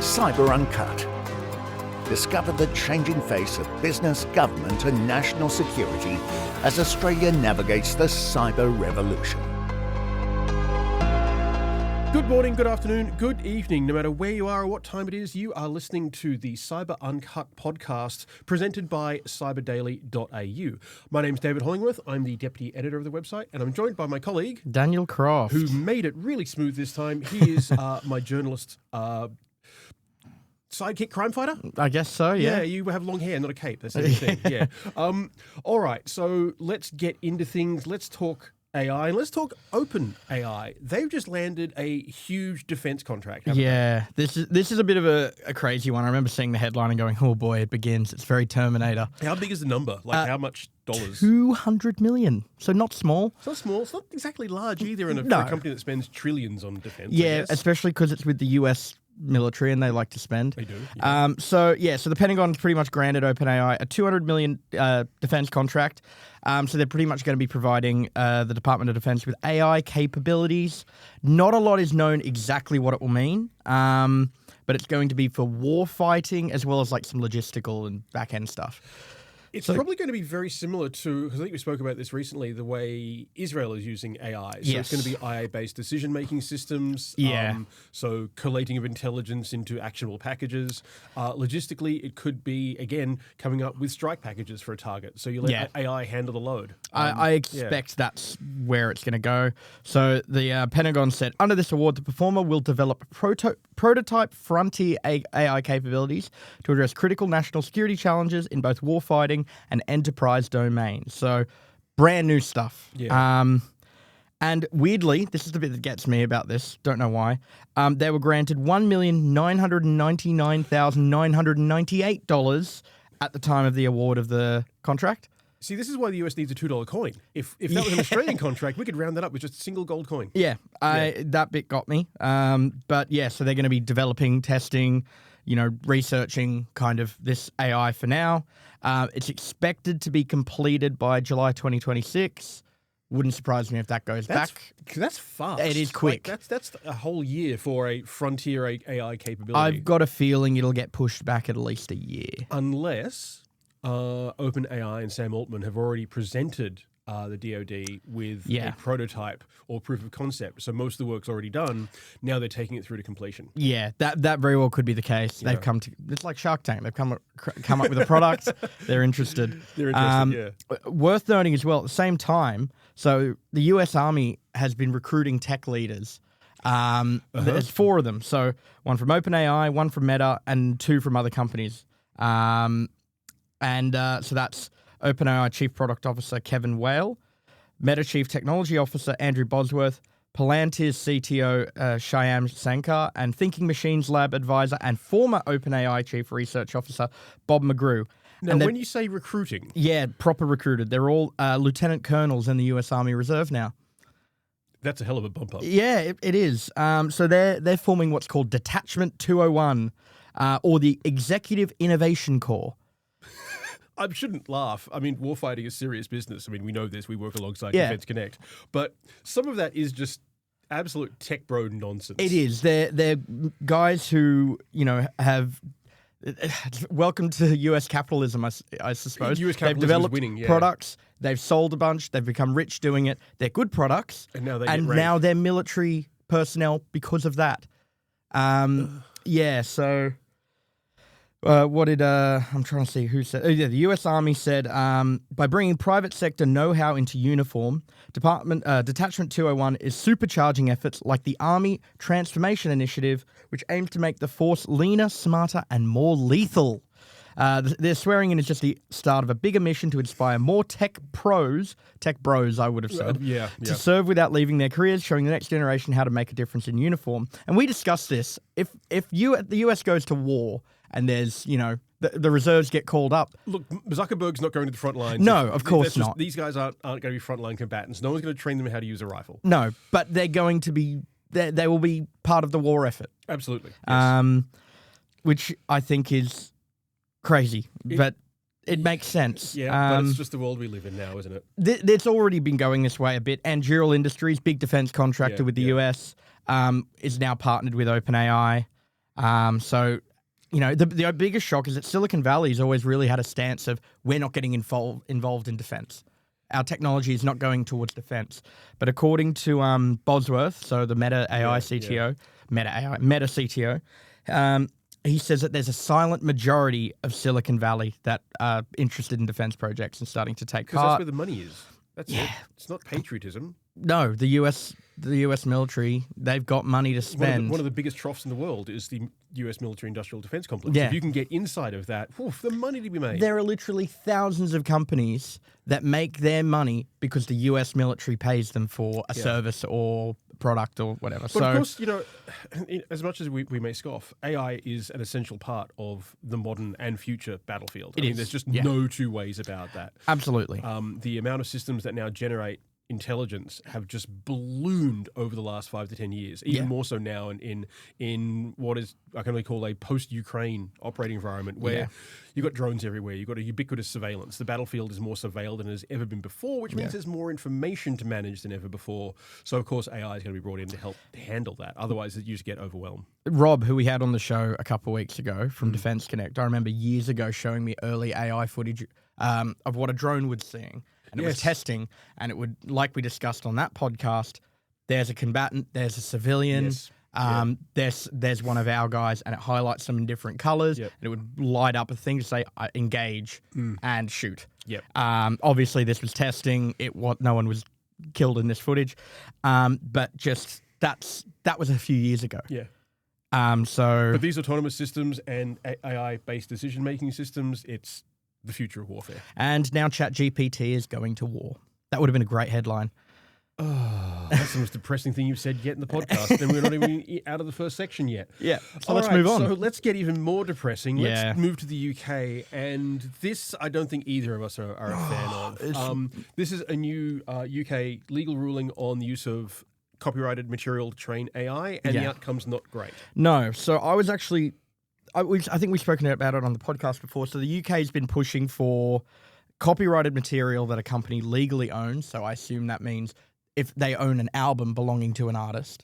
Cyber Uncut. Discover the changing face of business, government and national security as Australia navigates the cyber revolution. Good morning, good afternoon, good evening. No matter where you are or what time it is, you are listening to the Cyber Uncut podcast presented by cyberdaily.au. My name's David Hollingworth. I'm the deputy editor of the website, and I'm joined by my colleague, Daniel Croft, who made it really smooth this time. He is my journalist sidekick crime fighter? I guess so, yeah. Yeah, you have long hair, not a cape. That's the thing, yeah. All right, so let's get into things. Let's talk AI, and let's talk OpenAI. They've just landed a huge defense contract. Yeah, this is a bit of a crazy one. I remember seeing the headline and going, oh boy, it begins. It's very Terminator. How big is the number? Like how much dollars? 200 million. So not small. It's not small. It's not exactly large either for a company that spends trillions on defense. Yeah, especially because it's with the US military and they like to spend. They do. Yeah. So the Pentagon pretty much granted OpenAI a $200 million defense contract. So they're pretty much going to be providing the Department of Defense with AI capabilities. Not a lot is known exactly what it will mean, but it's going to be for war fighting as well as like some logistical and back-end stuff. It's probably going to be very similar to, because I think we spoke about this recently, the way Israel is using AI. So Yes. it's going to be AI-based decision-making systems. Yeah. So collating of intelligence into actionable packages. Logistically, it could be, again, coming up with strike packages for a target. So you let AI handle the load. I expect that's where it's going to go. So the Pentagon said, under this award, the performer will develop prototype frontier AI capabilities to address critical national security challenges in both warfighting and enterprise domains. So brand new stuff. Yeah. And weirdly, this is the bit that gets me about this, don't know why, they were granted $1,999,998 at the time of the award of the contract. See, this is why the US needs a $2 coin. If that was an Australian contract, we could round that up with just a single gold coin. Yeah, that bit got me. But yeah, so they're going to be developing, testing, researching kind of this AI for now. It's expected to be completed by July 2026. Wouldn't surprise me if that goes back. That's fast. It is quick. Like, that's a whole year for a frontier AI capability. I've got a feeling it'll get pushed back at least a year. Unless OpenAI and Sam Altman have already presented the DoD with a prototype or proof of concept. So most of the work's already done. Now they're taking it through to completion. Yeah, that very well could be the case. They've come to, it's like Shark Tank. They've come up with a product. They're interested. Worth noting as well, at the same time, so the US Army has been recruiting tech leaders. There's 4 of them. So one from OpenAI, one from Meta, and 2 from other companies. So that's OpenAI Chief Product Officer Kevin Whale, Meta Chief Technology Officer Andrew Bosworth, Palantir's CTO Shyam Sankar, and Thinking Machines Lab Advisor and former OpenAI Chief Research Officer Bob McGrew. Now, when you say recruiting... Yeah, proper recruited. They're all lieutenant colonels in the US Army Reserve now. That's a hell of a bump up. Yeah, it is. So they're forming what's called Detachment 201, or the Executive Innovation Corps. I shouldn't laugh. I mean, warfighting is serious business. I mean, we know this. We work alongside Defence Connect. But some of that is just absolute tech bro nonsense. It is. They're guys who, have... Welcome to US capitalism, I suppose. US capitalism they've developed is winning, products. They've sold a bunch. They've become rich doing it. They're good products. And now now they're military personnel because of that. So... what did I'm trying to see who said? The U.S. Army said by bringing private sector know-how into uniform, Detachment 201 is supercharging efforts like the Army Transformation Initiative, which aims to make the force leaner, smarter, and more lethal. Their swearing in is just the start of a bigger mission to inspire more tech bros, I would have said, to serve without leaving their careers, showing the next generation how to make a difference in uniform. And we discussed this. If the US goes to war and there's, the reserves get called up. Look, Zuckerberg's not going to the front lines. No, of course not. These guys aren't going to be frontline combatants. No one's going to train them how to use a rifle. No, but they're going to be, they will be part of the war effort. Absolutely. Yes. Which I think is crazy, but it makes sense. Yeah, but it's just the world we live in now, isn't it? It's already been going this way a bit. Anduril Industries, big defense contractor with the US, is now partnered with OpenAI. So, the biggest shock is that Silicon Valley has always really had a stance of we're not getting involved in defense. Our technology is not going towards defense. But according to Bosworth, so the Meta AI CTO, Meta CTO, he says that there's a silent majority of Silicon Valley that are interested in defense projects and starting to take part. Because that's where the money is. That's it. It's not patriotism. No, the US military, they've got money to spend. One of the biggest troughs in the world is the US military-industrial defense complex. Yeah. If you can get inside of that, the money to be made. There are literally thousands of companies that make their money because the US military pays them for a service or product or whatever. But of course, as much as we may scoff, AI is an essential part of the modern and future battlefield. I mean, there's just no two ways about that. Absolutely. The amount of systems that now generate intelligence have just ballooned over the last 5 to 10 years, even more so now in what is I can only call a post-Ukraine operating environment where you've got drones everywhere, you've got a ubiquitous surveillance. The battlefield is more surveilled than it has ever been before, which means there's more information to manage than ever before. So, of course, AI is going to be brought in to help handle that. Otherwise, you just get overwhelmed. Rob, who we had on the show a couple of weeks ago from Defense Connect, I remember years ago showing me early AI footage of what a drone was seeing. And it was testing, and it would, like we discussed on that podcast, there's a combatant, there's a civilian, there's one of our guys, and it highlights them in different colors, and it would light up a thing to say engage and shoot. Obviously, this was testing. No one was killed in this footage, but just that was a few years ago. But these autonomous systems and AI-based decision-making systems, it's the future of warfare. And now ChatGPT is going to war. That would have been a great headline. Oh, that's the most depressing thing you've said yet in the podcast, and we're not even out of the first section yet. So let's move on. So let's get even more depressing. Let's move to the UK, and this I don't think either of us are a fan of. This is a new UK legal ruling on the use of copyrighted material to train AI, and the outcome's not great. No, so I think we've spoken about it on the podcast before. So the UK has been pushing for copyrighted material that a company legally owns. So I assume that means if they own an album belonging to an artist,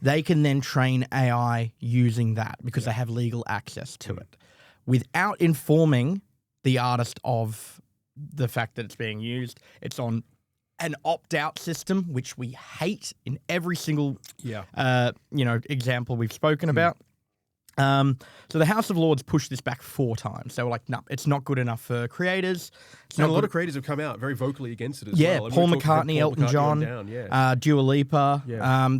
they can then train AI using that because they have legal access to it without informing the artist of the fact that it's being used. It's on an opt-out system, which we hate in every single example we've spoken about. So the House of Lords pushed this back 4 times. They were like, no, it's not good enough for creators. And a lot of creators have come out very vocally against it as well. Paul McCartney, Elton John, Dua Lipa.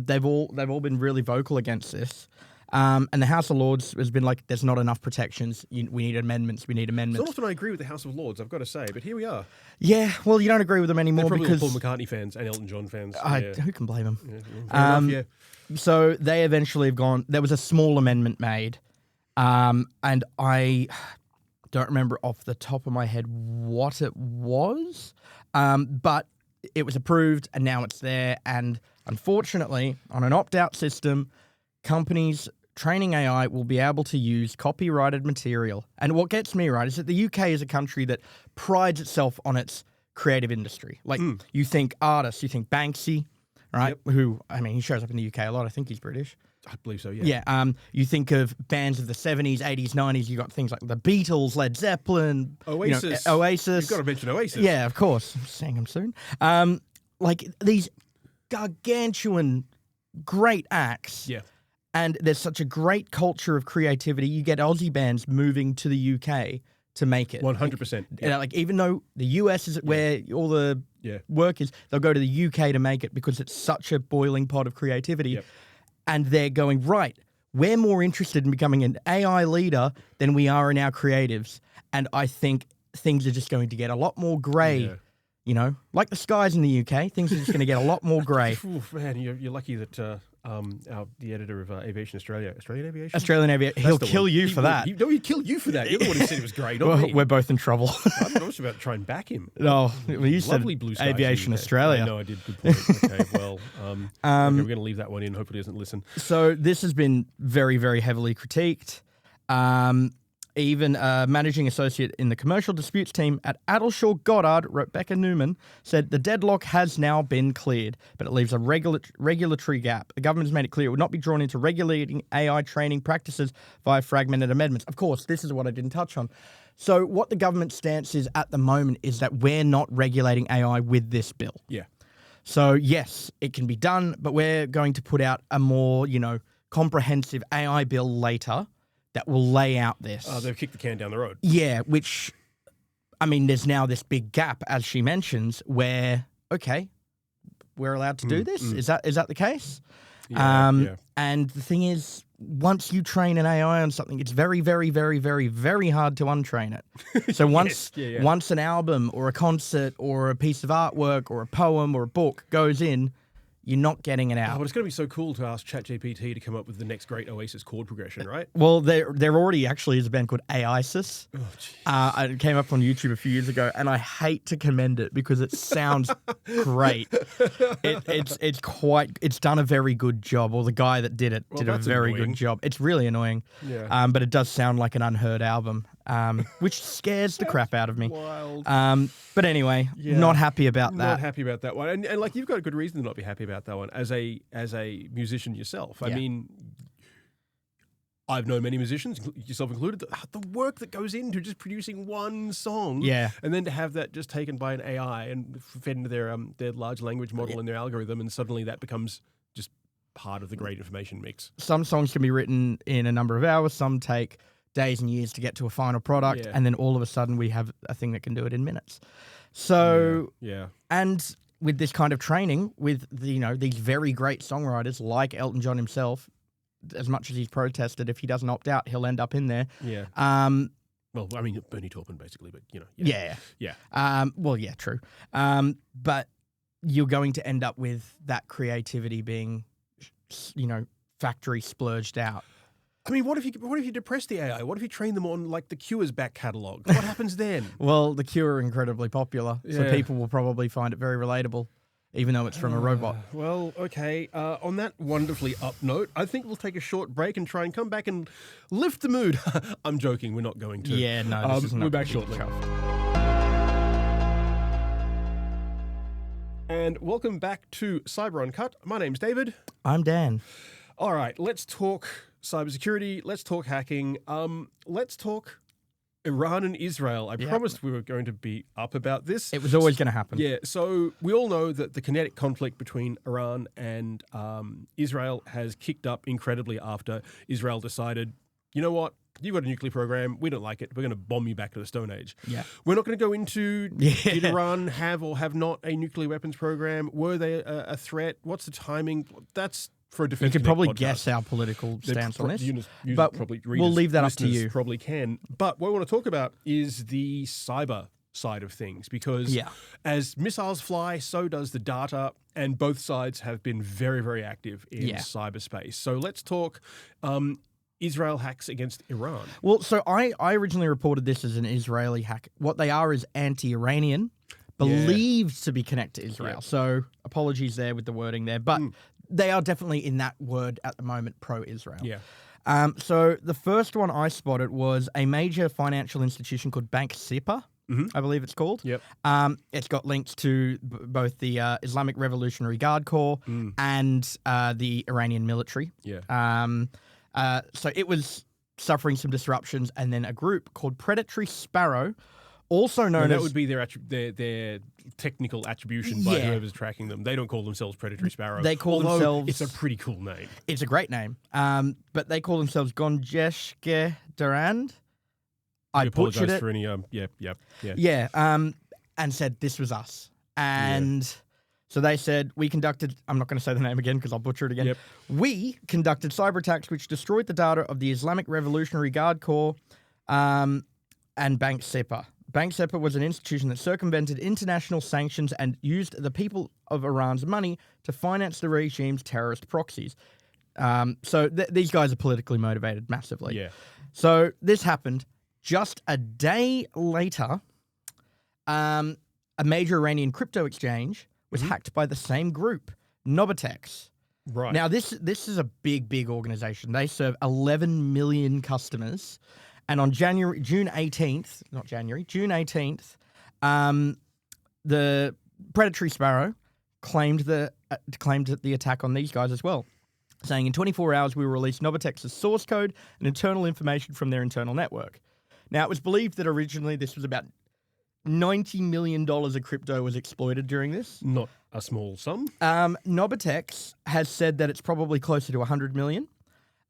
They've all been really vocal against this. And the House of Lords has been like, there's not enough protections. We need amendments. So often I agree with the House of Lords, I've got to say, but here we are. Yeah, well, you don't agree with them anymore They're probably because Paul McCartney fans and Elton John fans. Who can blame them? So they eventually have gone. There was a small amendment made. And I don't remember off the top of my head what it was, but it was approved and now it's there. And unfortunately, on an opt-out system, companies training AI will be able to use copyrighted material. And what gets me right is that the UK is a country that prides itself on its creative industry. Like you think artists, you think Banksy, right? Who, I mean, he shows up in the UK a lot. I think he's British. I believe so, yeah. You think of bands of the 70s, 80s, 90s, you got things like the Beatles, Led Zeppelin, Oasis. Oasis. You've got to mention Oasis. Yeah, of course. I'm seeing them soon. Like these gargantuan, great acts. Yeah. And there's such a great culture of creativity. You get Aussie bands moving to the UK to make it. 100%. Like even though the US is where all the work is, they'll go to the UK to make it because it's such a boiling pot of creativity. Yep. And they're going, right, we're more interested in becoming an AI leader than we are in our creatives. And I think things are just going to get a lot more grey. Yeah. Like the skies in the UK, things are just going to get a lot more grey. Man, you're lucky that the editor of Aviation Australia, Australian Aviation, he'll kill you for that. He'd kill you for that. You're the one who said it was great. We're both in trouble. I'm not about to try and back him. No, you said Blue Aviation Australia. No, I did. Good point. Okay, well, we're going to leave that one in. Hopefully, he doesn't listen. So this has been very, very heavily critiqued. Even a managing associate in the commercial disputes team at Addleshaw Goddard, Rebecca Newman, said the deadlock has now been cleared, but it leaves a regulatory gap. The government has made it clear it would not be drawn into regulating AI training practices via fragmented amendments. Of course, this is what I didn't touch on. So what the government's stance is at the moment is that we're not regulating AI with this bill. Yeah. So yes, it can be done, but we're going to put out a more, comprehensive AI bill later that will lay out this. They've kicked the can down the road. Yeah, which, there's now this big gap, as she mentions, where, okay, we're allowed to do this? Is that the case? Yeah, And the thing is, once you train an AI on something, it's very, very, very, very, very hard to untrain it. So once an album or a concert or a piece of artwork or a poem or a book goes in, you're not getting it out. But it's going to be so cool to ask ChatGPT to come up with the next great Oasis chord progression, right? Well, there already actually is a band called AISIS. Oh, it came up on YouTube a few years ago, and I hate to commend it because it sounds great. It's done a very good job, or the guy that did it did a very good job. It's really annoying, but it does sound like an unheard album, which scares the crap out of me. Wild. But anyway, not happy about that. Not happy about that one, and like you've got a good reason to not be happy about that one as a musician yourself. I mean, I've known many musicians, yourself included, the work that goes into just producing one song, and then to have that just taken by an AI and fed into their large language model and their algorithm, and suddenly that becomes just part of the great information mix. Some songs can be written in a number of hours, some take days and years to get to a final product, and then all of a sudden we have a thing that can do it in minutes. So, and with this kind of training, with these very great songwriters like Elton John himself, as much as he's protested, if he doesn't opt out, he'll end up in there. Yeah. Well, Bernie Taupin, basically, but Well, yeah, true. But you're going to end up with that creativity being, factory splurged out. I mean, what if you depress the AI? What if you train them on like the Cure's back catalogue? What happens then? Well, the Cure are incredibly popular, so people will probably find it very relatable, even though it's from a robot. Well, okay. On that wonderfully up note, I think we'll take a short break and try and come back and lift the mood. I'm joking. We're not going to. Yeah, no. We're back shortly. And welcome back to Cyber Uncut. My name's David. I'm Dan. All right, let's talk cybersecurity. Let's talk hacking. Let's talk Iran and Israel. I promised we were going to be up about this. It was always going to happen. Yeah, so we all know that the kinetic conflict between Iran and Israel has kicked up incredibly after Israel decided, you know what, you've got a nuclear program, we don't like it, we're going to bomb you back to the Stone Age. Yeah. We're not going to go into did Iran have or have not a nuclear weapons program? Were they a threat? What's the timing? That's for a defense. You could probably podcast. guess our political stance on this, but we'll leave that up to you. Probably can. But what we want to talk about is the cyber side of things, because as missiles fly, so does the data, and both sides have been very, very active in cyberspace. So let's talk Israel hacks against Iran. Well, so I originally reported this as an Israeli hack. What they are is anti-Iranian, believed to be connected to Israel. So apologies there with the wording there, but they are definitely in that word at the moment, pro-Israel. Yeah. So the first one I spotted was a major financial institution called Bank Sipar, I believe it's called. Yep. It's got links to both the Islamic Revolutionary Guard Corps and the Iranian military. Yeah. So it was suffering some disruptions, and then a group called Predatory Sparrow, also known as... That would be their technical attribution by whoever's tracking them. They don't call themselves Predatory Sparrow. They call themselves... It's a pretty cool name. It's a great name. But they call themselves Gonjeshke Durand. I butchered it. For any... And said this was us. And... So they said, we conducted, I'm not going to say the name again because I'll butcher it again. Yep. We conducted cyber attacks which destroyed the data of the Islamic Revolutionary Guard Corps and Bank Sipar. Bank Sipar was an institution that circumvented international sanctions and used the people of Iran's money to finance the regime's terrorist proxies. So these guys are politically motivated massively. Yeah. So this happened. Just a day later, a major Iranian crypto exchange was hacked by the same group, Novatex. Right. Now, this is a big, big organization. They serve 11 million customers, And on June 18th, the predatory sparrow claimed the attack on these guys as well, saying in 24 hours we will release Nobitex's source code and internal information from their internal network. Now, it was believed that originally this was about $90 million of crypto was exploited during this. Not a small sum. Nobitex has said that it's probably closer to 100 million.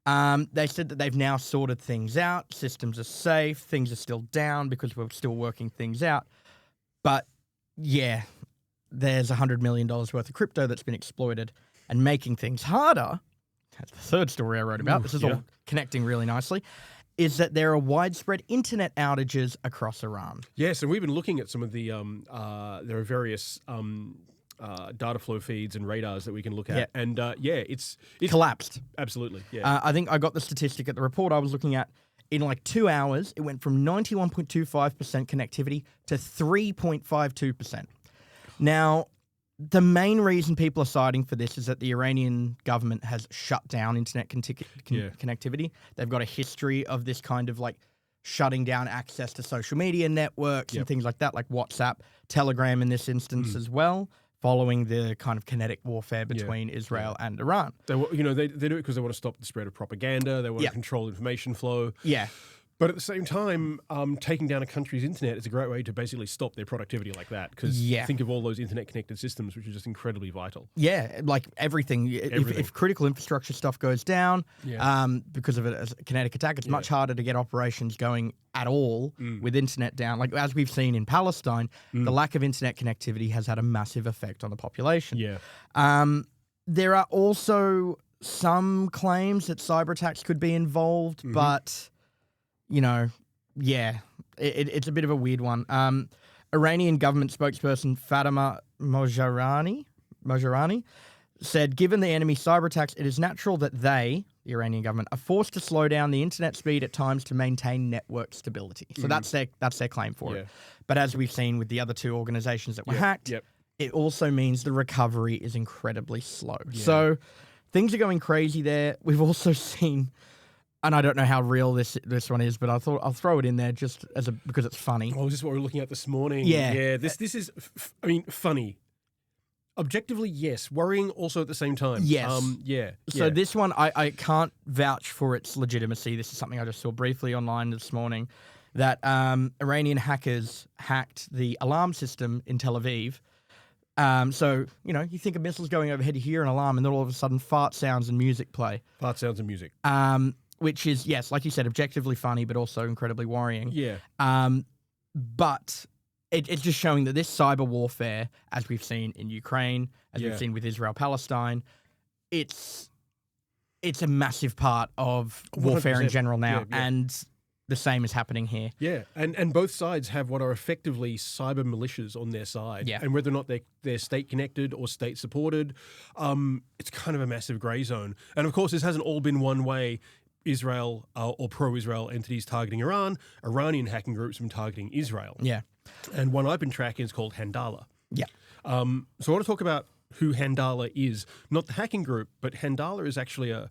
They said that they've now sorted things out. Systems are safe. Things are still down because we're still working things out. But yeah, there's $100 million worth of crypto that's been exploited and making things harder. That's the third story I wrote about. This is all connecting really nicely. Is that there are widespread internet outages across Iran. Yes, and we've been looking at some of the, there are various data flow feeds and radars that we can look at. Yeah. And it's Collapsed. Absolutely, yeah. I think I got the statistic at the report I was looking at. In like 2 hours, it went from 91.25% connectivity to 3.52%. Now, the main reason people are citing for this is that the Iranian government has shut down internet connectivity. They've got a history of this kind of like shutting down access to social media networks and things like that, like WhatsApp, Telegram in this instance as well, following the kind of kinetic warfare between Israel and Iran. They do it because they want to stop the spread of propaganda. They want to control information flow. Yeah. But at the same time, taking down a country's internet is a great way to basically stop their productivity like that. Because think of all those internet-connected systems, which are just incredibly vital. Yeah, like everything. If critical infrastructure stuff goes down because of a kinetic attack, it's much harder to get operations going at all with internet down. Like as we've seen in Palestine, the lack of internet connectivity has had a massive effect on the population. Yeah. There are also some claims that cyber attacks could be involved, but... it's a bit of a weird one. Iranian government spokesperson Fatima Mojarani said, given the enemy cyber attacks, it is natural that they, the Iranian government, are forced to slow down the internet speed at times to maintain network stability. So that's their claim for it. But as we've seen with the other two organizations that were hacked, it also means the recovery is incredibly slow. So things are going crazy there. We've also seen... And I don't know how real this one is, but I thought I'll throw it in there just because it's funny. Oh, is this what we were looking at this morning? Yeah. This is, funny. Objectively, yes. Worrying also at the same time. Yes. So this this one, I can't vouch for its legitimacy. This is something I just saw briefly online this morning, that Iranian hackers hacked the alarm system in Tel Aviv. So, you think of missiles going overhead, you hear an alarm, and then all of a sudden fart sounds and music play. Fart sounds and music. Which is, yes, like you said, objectively funny, but also incredibly worrying. Yeah. But it's just showing that this cyber warfare, as we've seen in Ukraine, as we've seen with Israel-Palestine, it's a massive part of warfare in general now, and the same is happening here. Yeah, and both sides have what are effectively cyber militias on their side. Yeah. And whether or not they're state-connected or state-supported, it's kind of a massive grey zone. And, of course, this hasn't all been one way. Israel or pro-Israel entities targeting Iran, Iranian hacking groups have been targeting Israel. Yeah. And one I've been tracking is called Handala. Yeah. So I want to talk about who Handala is. Not the hacking group, but Handala is actually a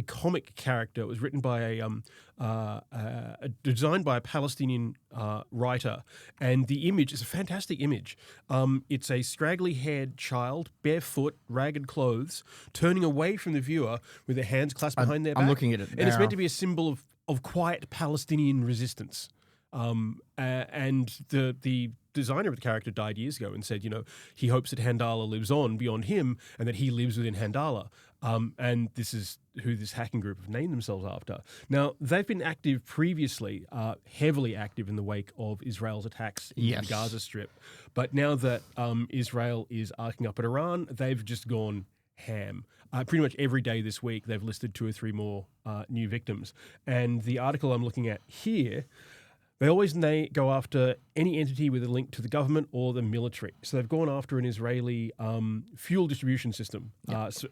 comic character. It was written by designed by a Palestinian writer, and the image is a fantastic image. It's a scraggly-haired child, barefoot, ragged clothes, turning away from the viewer with their hands clasped behind their back. I'm looking at it now. And it's meant to be a symbol of quiet Palestinian resistance. And the designer of the character died years ago and said, he hopes that Handala lives on beyond him and that he lives within Handala. And this is who this hacking group have named themselves after. Now, they've been active previously, heavily active in the wake of Israel's attacks in the Gaza Strip. But now that Israel is arcing up at Iran, they've just gone ham. Pretty much every day this week, they've listed 2 or 3 more new victims. And the article I'm looking at here... They always go after any entity with a link to the government or the military. So they've gone after an Israeli fuel distribution system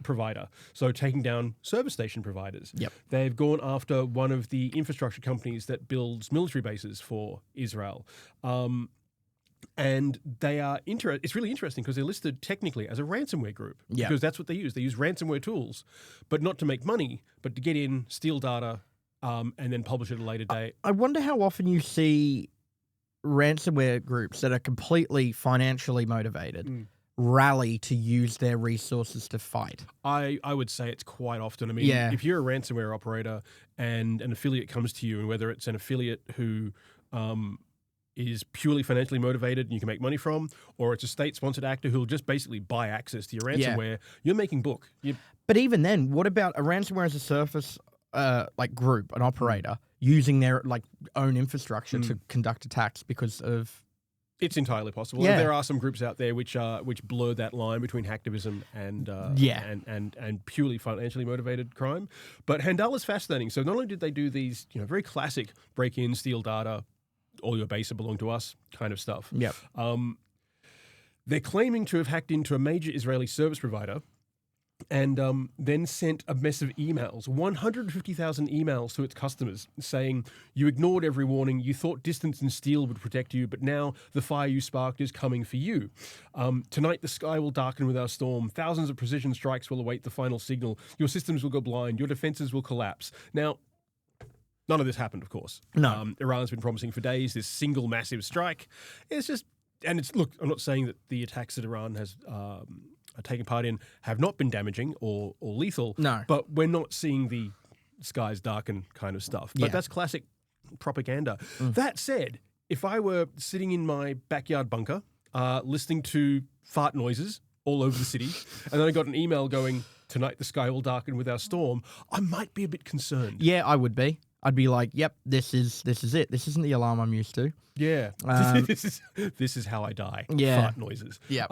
provider, so taking down service station providers. Yep. They've gone after one of the infrastructure companies that builds military bases for Israel. And they are it's really interesting because they're listed technically as a ransomware group because that's what they use. They use ransomware tools, but not to make money, but to get in, steal data, and then publish it at a later date. I wonder how often you see ransomware groups that are completely financially motivated rally to use their resources to fight. I would say it's quite often. I mean, if you're a ransomware operator and an affiliate comes to you, and whether it's an affiliate who is purely financially motivated and you can make money from, or it's a state-sponsored actor who'll just basically buy access to your ransomware, you're making book. But even then, what about a ransomware as a service group, an operator, using their own infrastructure to conduct attacks because of... It's entirely possible. Yeah. There are some groups out there which blur that line between hacktivism and purely financially motivated crime. But Handal is fascinating. So not only did they do these very classic break-in, steal data, all your base belong to us kind of stuff. Yep. They're claiming to have hacked into a major Israeli service provider and then sent a mess of emails, 150,000 emails to its customers saying, you ignored every warning, you thought distance and steel would protect you, but now the fire you sparked is coming for you. Tonight the sky will darken with our storm, thousands of precision strikes will await the final signal, your systems will go blind, your defenses will collapse. Now, none of this happened, of course. No. Iran's been promising for days this single massive strike. Look, I'm not saying that the attacks that Iran has taken part in have not been damaging or lethal. No. But we're not seeing the skies darken kind of stuff. But that's classic propaganda. That said, if I were sitting in my backyard bunker, listening to fart noises all over the city, and then I got an email going, tonight the sky will darken with our storm, I might be a bit concerned. Yeah, I would be. I'd be like, yep, this is it. This isn't the alarm I'm used to. Yeah. This is how I die. Yeah. Fart noises. Yeah.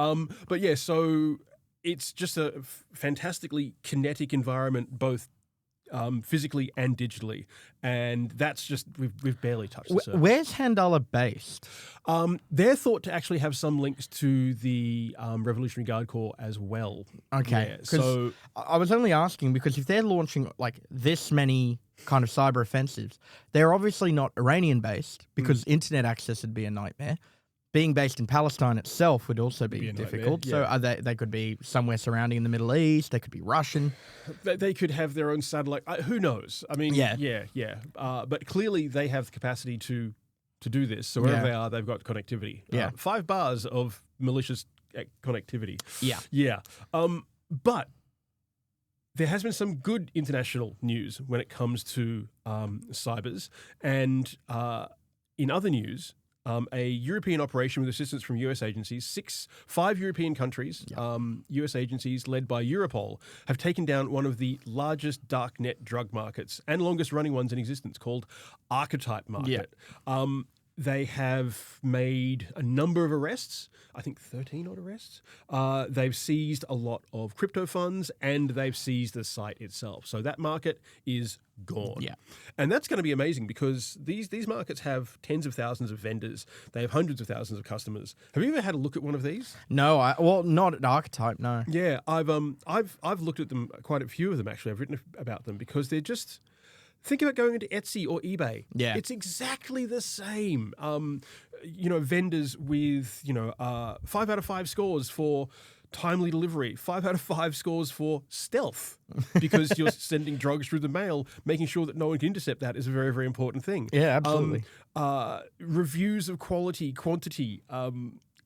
But yeah, so it's just a fantastically kinetic environment, both physically and digitally. And that's just, we've barely touched the surface. Where's Handala based? They're thought to actually have some links to the Revolutionary Guard Corps as well. Okay. Yeah, so I was only asking because if they're launching this many kind of cyber offensives, they're obviously not Iranian based because internet access would be a nightmare. Being based in Palestine itself would also be difficult. Yeah. So they could be somewhere surrounding in the Middle East. They could be Russian. They could have their own satellite. Who knows? I mean, yeah. But clearly they have the capacity to do this. So wherever they are, they've got connectivity. 5 bars of malicious connectivity. Yeah. Yeah. But there has been some good international news when it comes to cybers. And in other news, a European operation with assistance from US agencies, 5 European countries, US agencies led by Europol, have taken down one of the largest darknet drug markets and longest running ones in existence called Archetype Market. They have made a number of arrests, I think 13 odd arrests. They've seized a lot of crypto funds and they've seized the site itself. So that market is gone. Yeah. And that's going to be amazing because these markets have tens of thousands of vendors. They have hundreds of thousands of customers. Have you ever had a look at one of these? No, not at Archetype, no. Yeah, I've looked at them, quite a few of them actually. I've written about them because they're just... Think about going into Etsy or eBay. Yeah. It's exactly the same. Vendors with, 5 out of 5 scores for timely delivery, 5 out of 5 scores for stealth, because you're sending drugs through the mail, making sure that no one can intercept that is a very, very important thing. Yeah, absolutely. Reviews of quality, quantity,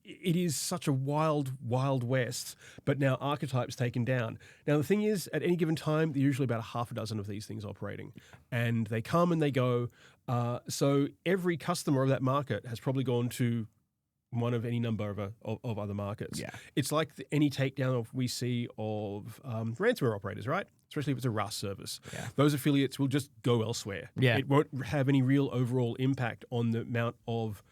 it is such a wild, wild west, but now Archetype's taken down. Now, the thing is, at any given time, there are usually about 6 of these things operating, and they come and they go. So every customer of that market has probably gone to one of any number of other markets. Yeah. It's like any takedown we see of ransomware operators, right? Especially if it's a RAS service. Yeah. Those affiliates will just go elsewhere. Yeah. It won't have any real overall impact on the amount of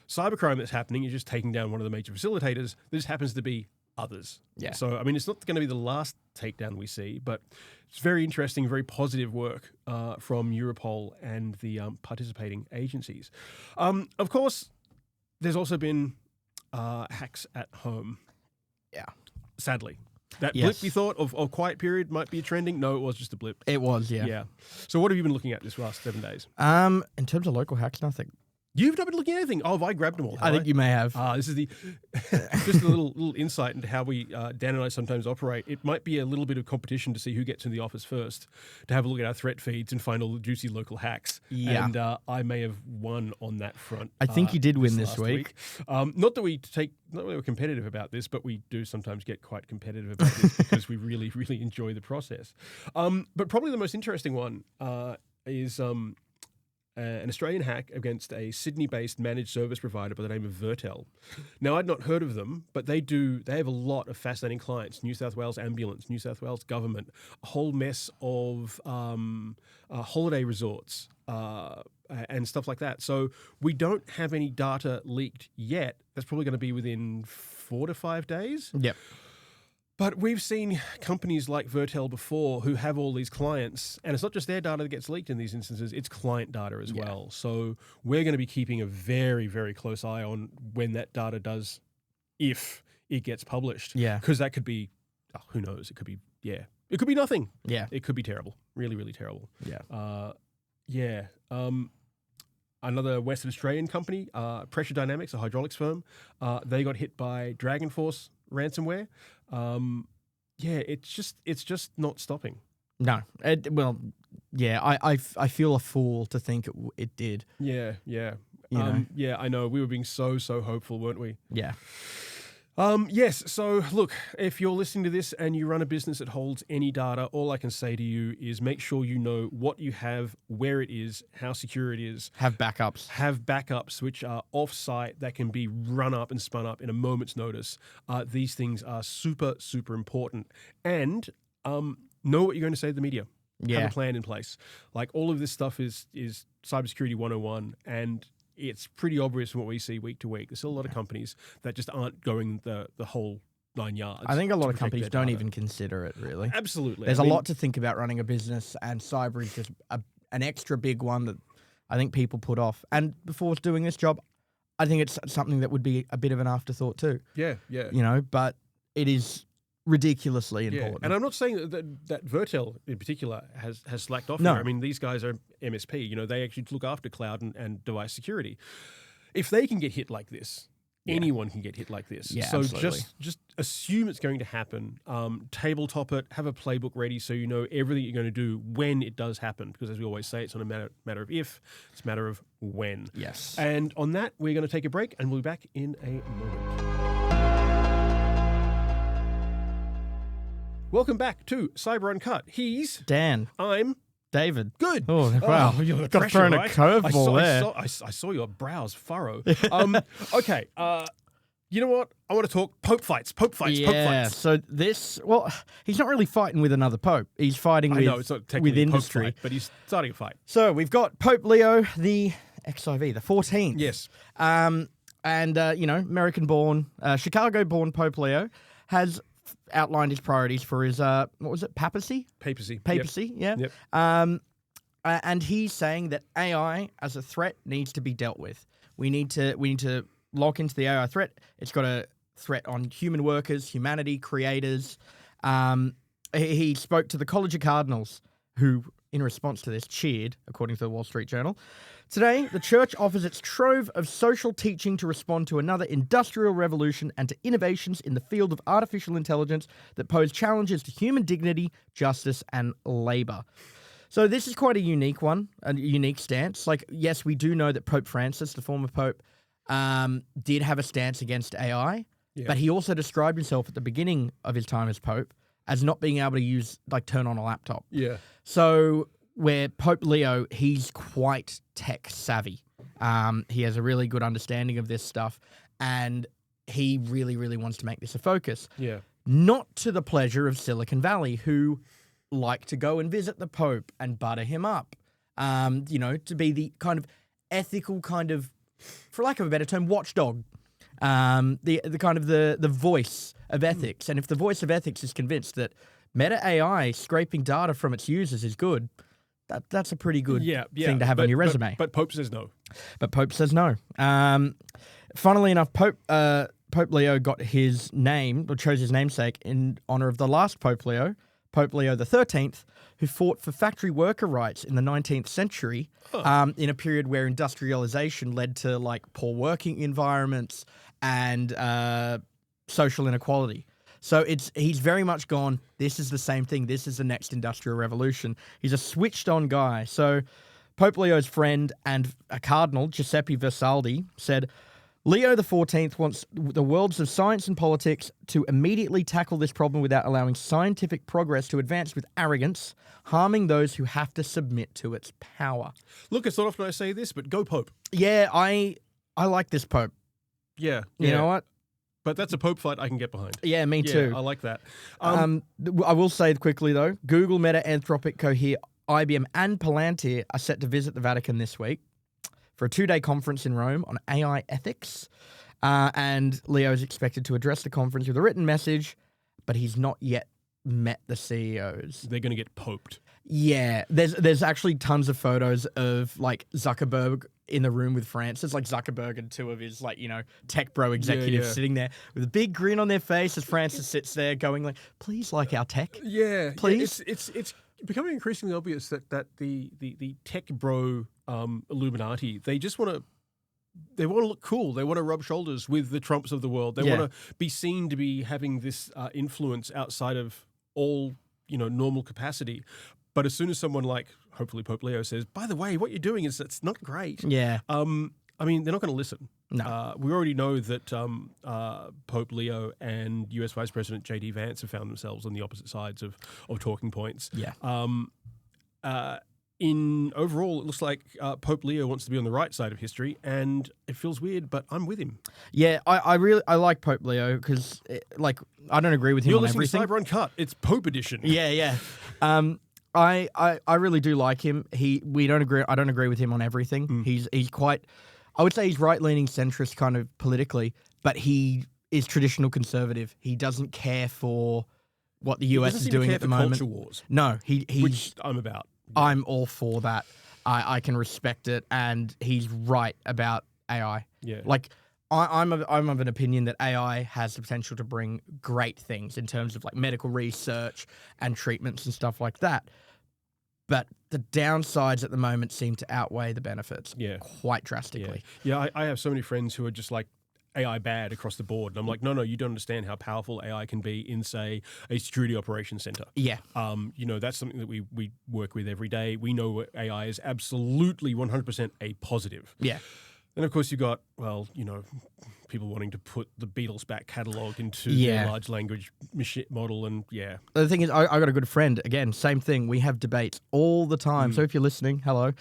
cybercrime that's happening. You're just taking down one of the major facilitators. There just happens to be others. Yeah. So, I mean, it's not going to be the last takedown we see, but it's very interesting, very positive work from Europol and the participating agencies. Of course, there's also been hacks at home. Yeah. Sadly. That blip we thought of quiet period might be trending. No, it was just a blip. It was, yeah. Yeah. So what have you been looking at this last 7 days? In terms of local hacks, nothing. You've not been looking at anything. Oh, have I grabbed them all? I think you may have. This is the just a little insight into how we Dan and I sometimes operate. It might be a little bit of competition to see who gets in the office first, to have a look at our threat feeds and find all the juicy local hacks. Yeah. And I may have won on that front. I think you did win this last week. Not that we're competitive about this, but we do sometimes get quite competitive about this because we really, really enjoy the process. But probably the most interesting one is an Australian hack against a Sydney-based managed service provider by the name of Vertel. Now, I'd not heard of them, but they have a lot of fascinating clients. New South Wales Ambulance, New South Wales Government, a whole mess of holiday resorts and stuff like that. So we don't have any data leaked yet. That's probably going to be within 4 to 5 days. Yep. But we've seen companies like Vertel before who have all these clients, and it's not just their data that gets leaked in these instances, it's client data as well. So we're going to be keeping a very, very close eye on when that data does, if it gets published. Yeah. Because that could be, who knows, it could be, it could be nothing. Yeah. It could be terrible. Really, really terrible. Yeah. Another Western Australian company, Pressure Dynamics, a hydraulics firm, they got hit by Dragon Force ransomware. It's just not stopping. No. I feel a fool to think it did. Yeah. I know. We were being so hopeful, weren't we? Yeah. Yes. So look, if you're listening to this and you run a business that holds any data, all I can say to you is make sure you know what you have, where it is, how secure it is. Have backups. Have backups which are off-site that can be run up and spun up in a moment's notice. These things are super, super important. And know what you're going to say to the media. Yeah. Have a plan in place. Like all of this stuff is cybersecurity 101, and it's pretty obvious from what we see week to week. There's still a lot of companies that just aren't going the whole 9 yards. I think a lot of companies don't even consider it, really. Absolutely. There's a lot to think about running a business, and cyber is just an extra big one that I think people put off. And before doing this job, I think it's something that would be a bit of an afterthought too. Yeah. But it is ridiculously important. And I'm not saying that Vertel in particular has slacked off No. here. I mean, these guys are MSP. They actually look after cloud and device security. If they can get hit like this, anyone can get hit like this. Yeah, so absolutely. just assume it's going to happen. Tabletop it. Have a playbook ready so you know everything you're going to do when it does happen. Because as we always say, it's not a matter of if, it's a matter of when. Yes. And on that, we're going to take a break, and we'll be back in a moment. Welcome back to Cyber Uncut. He's Dan. I'm David. good. Oh, wow. You got thrown a curveball there. I saw your brows furrow. Okay. You know what? I want to talk Pope fights. Pope fights. So he's not really fighting with another Pope. He's fighting with, it's not technically with a Pope industry. fight, but he's starting a fight. So we've got Pope Leo the XIV, the 14th. Yes. American-born, Chicago-born Pope Leo has outlined his priorities for his papacy? Papacy, Yep. yeah. Yep. And he's saying that AI as a threat needs to be dealt with. We need to lock into the AI threat. It's got a threat on human workers, humanity, creators. He spoke to the College of Cardinals, who, in response to this, cheered, according to the Wall Street Journal. Today, the church offers its trove of social teaching to respond to another industrial revolution and to innovations in the field of artificial intelligence that pose challenges to human dignity, justice, and labor. So this is quite a unique one, a unique stance. Like, yes, we do know that Pope Francis, the former Pope, did have a stance against AI, but he also described himself at the beginning of his time as Pope as not being able to turn on a laptop. Yeah. So where Pope Leo, he's quite tech savvy. He has a really good understanding of this stuff, and he really, really wants to make this a focus. Yeah. Not to the pleasure of Silicon Valley, who like to go and visit the Pope and butter him up. To be the kind of ethical kind of, for lack of a better term, watchdog. The kind of the voice of ethics. And if the voice of ethics is convinced that Meta AI scraping data from its users is good, that's a pretty good thing to have on your resume. But Pope says no. But Pope says no. Funnily enough, Pope Leo got his name, or chose his namesake, in honor of the last Pope Leo, Pope Leo XIII, who fought for factory worker rights in the 19th century in a period where industrialization led to like poor working environments and social inequality. So he's very much gone, this is the same thing. This is the next industrial revolution. He's a switched on guy. So Pope Leo's friend and a cardinal, Giuseppe Versaldi, said, Leo XIV wants the worlds of science and politics to immediately tackle this problem without allowing scientific progress to advance with arrogance, harming those who have to submit to its power. Look, it's not often I say this, but go Pope. Yeah, I like this Pope. Yeah. You know what? But that's a Pope fight I can get behind. Yeah, me too. I like that. I will say quickly, though, Google, Meta, Anthropic, Cohere, IBM, and Palantir are set to visit the Vatican this week for a 2-day conference in Rome on AI ethics. And Leo is expected to address the conference with a written message, but he's not yet met the CEOs. They're going to get poped. Yeah, there's actually tons of photos of like Zuckerberg in the room with Francis, like Zuckerberg and two of his like, tech bro executives sitting there with a big grin on their face as Francis sits there going like, please like our tech. Yeah. Please. It's becoming increasingly obvious that the tech bro Illuminati, they just want to look cool. They want to rub shoulders with the Trumps of the world. They want to be seen to be having this influence outside of all, normal capacity. But as soon as someone like, hopefully Pope Leo says, by the way, what you're doing it's not great. Yeah. I mean, they're not going to listen. No. We already know that Pope Leo and US Vice President J.D. Vance have found themselves on the opposite sides of talking points. Yeah. In overall, it looks like Pope Leo wants to be on the right side of history, and it feels weird, but I'm with him. Yeah, I really like Pope Leo because, I don't agree with him on everything. You're listening to Cyber Uncut. It's Pope edition. Yeah. I really do like him. I don't agree with him on everything. He's quite, I would say he's right-leaning centrist kind of politically, but he is traditional conservative. He doesn't care for what the US is doing at the moment. Culture wars. No, which I'm about. I'm all for that. I can respect it, and he's right about AI. Yeah. Like, I'm of an opinion that AI has the potential to bring great things in terms of like medical research and treatments and stuff like that. But the downsides at the moment seem to outweigh the benefits quite drastically. Yeah, I have so many friends who are just like AI bad across the board. And I'm like, no, you don't understand how powerful AI can be in, say, a security operations center. Yeah. That's something that we work with every day. We know AI is absolutely 100% a positive. Yeah. And of course, you got, people wanting to put the Beatles back catalog into their large language model. And The thing is, I got a good friend. Again, same thing. We have debates all the time. So if you're listening, hello.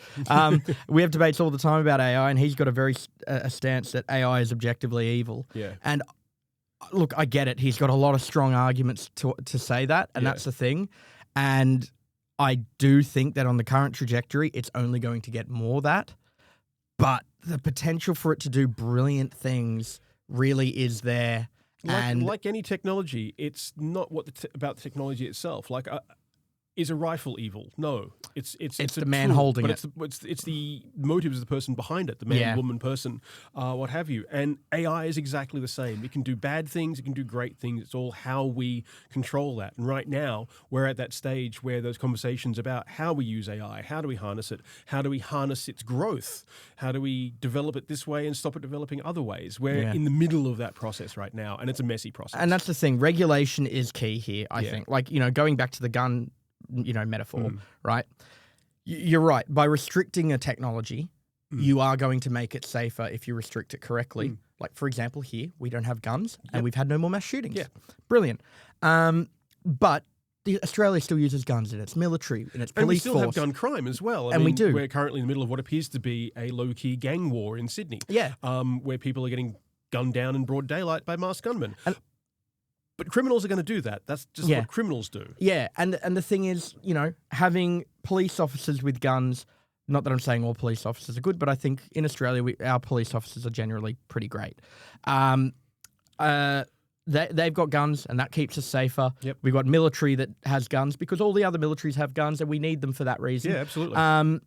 We have debates all the time about AI, and he's got a stance that AI is objectively evil. Yeah. And look, I get it. He's got a lot of strong arguments to say that, and that's the thing. And I do think that on the current trajectory, it's only going to get more that. But the potential for it to do brilliant things really is there. Like any technology, it's not about the technology itself. Like, is a rifle evil? No, it's the man holding it. It's the motives of the person behind it, the man, woman, person, what have you. And AI is exactly the same. It can do bad things, it can do great things. It's all how we control that. And right now, we're at that stage where those conversations about how we use AI, how do we harness it, how do we harness its growth, how do we develop it this way and stop it developing other ways. We're in the middle of that process right now, and it's a messy process. And that's the thing. Regulation is key here, I think. Like, going back to the gun metaphor, right? You're right. By restricting a technology, you are going to make it safer if you restrict it correctly. Like, for example, here, we don't have guns and we've had no more mass shootings. Yeah. Brilliant. But Australia still uses guns in its military, in its police force. And we still have gun crime as well. I mean, we do. We're currently in the middle of what appears to be a low-key gang war in Sydney. Yeah. Where people are getting gunned down in broad daylight by masked gunmen. But criminals are going to do that. That's just what criminals do. Yeah, and the thing is, having police officers with guns, not that I'm saying all police officers are good, but I think in Australia, our police officers are generally pretty great. They've got guns, and that keeps us safer. Yep. We've got military that has guns because all the other militaries have guns, and we need them for that reason. Yeah, absolutely.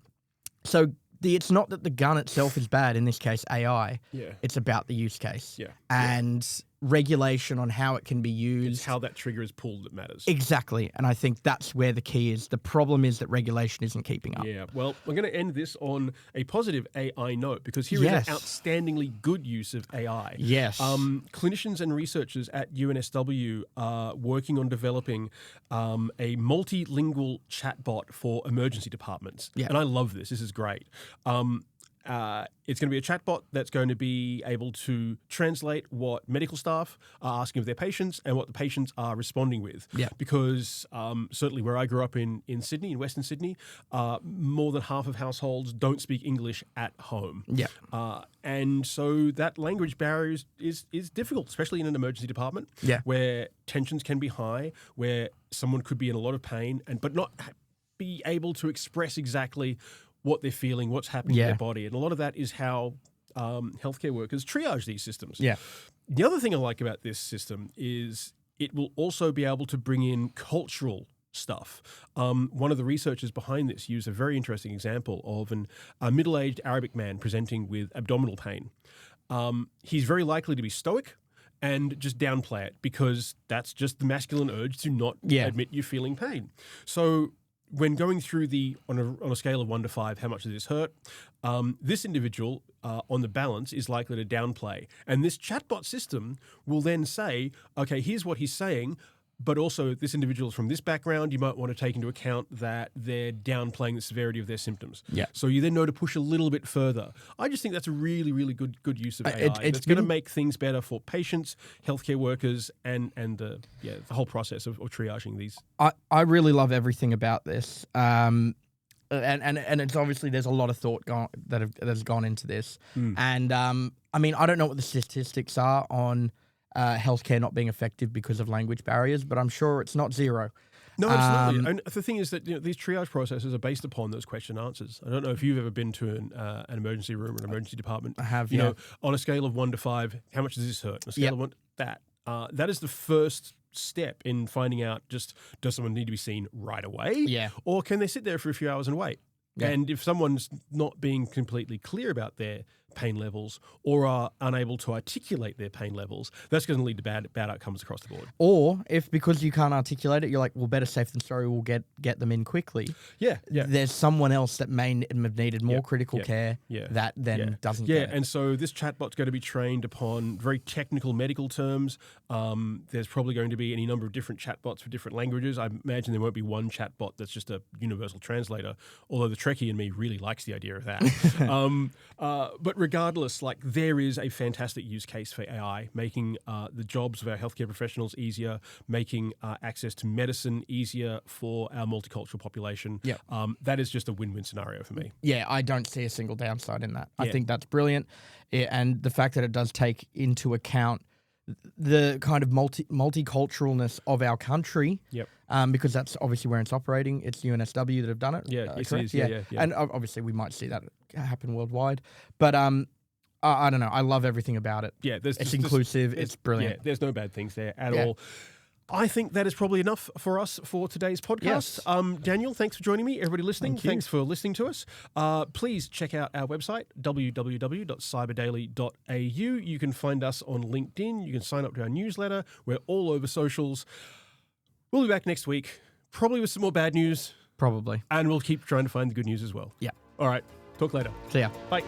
So it's not that the gun itself is bad, in this case AI. Yeah. It's about the use case. Yeah. And regulation on how it can be used. It's how that trigger is pulled that matters. Exactly. And I think that's where the key is. The problem is that regulation isn't keeping up. Yeah. Well, we're going to end this on a positive AI note because here is an outstandingly good use of AI. Yes. Clinicians and researchers at UNSW are working on developing a multilingual chatbot for emergency departments. Yeah. And I love this. This is great. It's going to be a chatbot that's going to be able to translate what medical staff are asking of their patients and what the patients are responding with. Yeah. Because certainly where I grew up in Sydney, in Western Sydney, more than half of households don't speak English at home. Yeah. And so that language barrier is difficult, especially in an emergency department where tensions can be high, where someone could be in a lot of pain but not be able to express exactly what they're feeling, what's happening in their body. And a lot of that is how healthcare workers triage these systems. Yeah. The other thing I like about this system is it will also be able to bring in cultural stuff. One of the researchers behind this used a very interesting example of a middle-aged Arabic man presenting with abdominal pain. He's very likely to be stoic and just downplay it because that's just the masculine urge to not admit you're feeling pain. So when going through on a scale of 1 to 5, how much does this hurt? This individual, on the balance, is likely to downplay. And this chatbot system will then say, okay, here's what he's saying, but also this individual is from this background. You might want to take into account that they're downplaying the severity of their symptoms. Yeah. So you then know to push a little bit further. I just think that's a really, really good use of AI. It's going to make things better for patients, healthcare workers, and the whole process of triaging these. I really love everything about this. And it's obviously there's a lot of thought that has gone into this. And I mean, I don't know what the statistics are on healthcare not being effective because of language barriers, but I'm sure it's not zero. No, absolutely. And the thing is that these triage processes are based upon those question answers. I don't know if you've ever been to an emergency room or an emergency department. I have. You know, on a scale of 1 to 5, how much does this hurt? On a scale of 1 that. That is the first step in finding out does someone need to be seen right away? Yeah. Or can they sit there for a few hours and wait? Yeah. And if someone's not being completely clear about their pain levels or are unable to articulate their pain levels, that's going to lead to bad outcomes across the board. Or if because you can't articulate it, you're like, well, better safe than sorry, we'll get them in quickly. Yeah. There's someone else that may have needed more critical care that then doesn't get it. And so this chatbot's going to be trained upon very technical medical terms. There's probably going to be any number of different chatbots for different languages. I imagine there won't be one chatbot that's just a universal translator, although the Trekkie in me really likes the idea of that. But regardless, like there is a fantastic use case for AI, making the jobs of our healthcare professionals easier, making access to medicine easier for our multicultural population. Yeah. That is just a win-win scenario for me. Yeah, I don't see a single downside in that. I think that's brilliant. And the fact that it does take into account the kind of multiculturalness of our country. Yep. Because that's obviously where it's operating. It's UNSW that have done it. Yeah, it is. Yeah. And obviously we might see that happen worldwide. But I don't know. I love everything about it. Yeah, it's inclusive. It's brilliant. Yeah, there's no bad things there at all. I think that is probably enough for us for today's podcast. Yes. Daniel, thanks for joining me. Everybody listening, thanks for listening to us. Please check out our website, www.cyberdaily.au. You can find us on LinkedIn. You can sign up to our newsletter. We're all over socials. We'll be back next week, probably with some more bad news. Probably. And we'll keep trying to find the good news as well. Yeah. All right. Talk later. See ya. Bye.